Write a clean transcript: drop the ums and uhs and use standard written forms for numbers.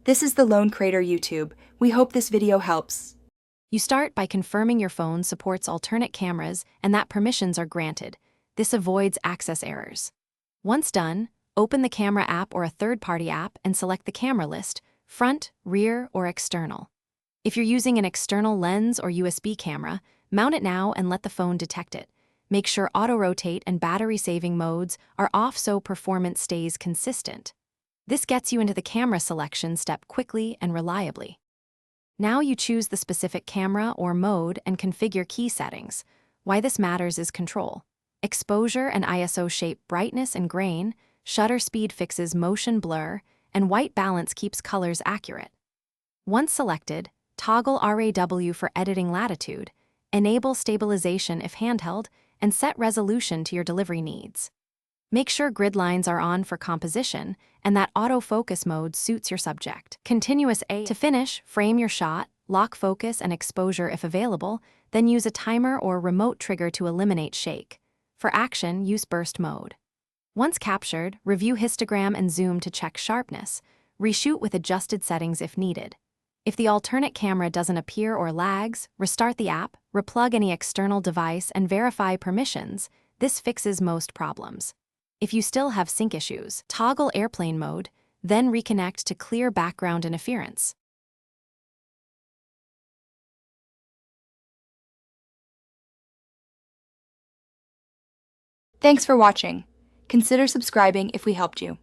This is the Lone Crater YouTube. We hope this video helps. You start by confirming your phone supports alternate cameras and that permissions are granted. This avoids access errors. Once done, open the camera app or a third-party app and select the camera list, front, rear, or external. If you're using an external lens or USB camera, mount it now and let the phone detect it. Make sure auto-rotate and battery-saving modes are off so performance stays consistent. This gets you into the camera selection step quickly and reliably. Now you choose the specific camera or mode and configure key settings. Why this matters is control. Exposure and ISO shape brightness and grain, shutter speed fixes motion blur, and white balance keeps colors accurate. Once selected, toggle RAW for editing latitude, enable stabilization if handheld, and set resolution to your delivery needs. Make sure grid lines are on for composition and that autofocus mode suits your subject. Continuous A. To finish, frame your shot, lock focus and exposure if available, then use a timer or remote trigger to eliminate shake. For action, use burst mode. Once captured, review histogram and zoom to check sharpness. Reshoot with adjusted settings if needed. If the alternate camera doesn't appear or lags, restart the app, replug any external device, and verify permissions. This fixes most problems. If you still have sync issues, toggle airplane mode, then reconnect to clear background interference. Thanks for watching. Consider subscribing if we helped you.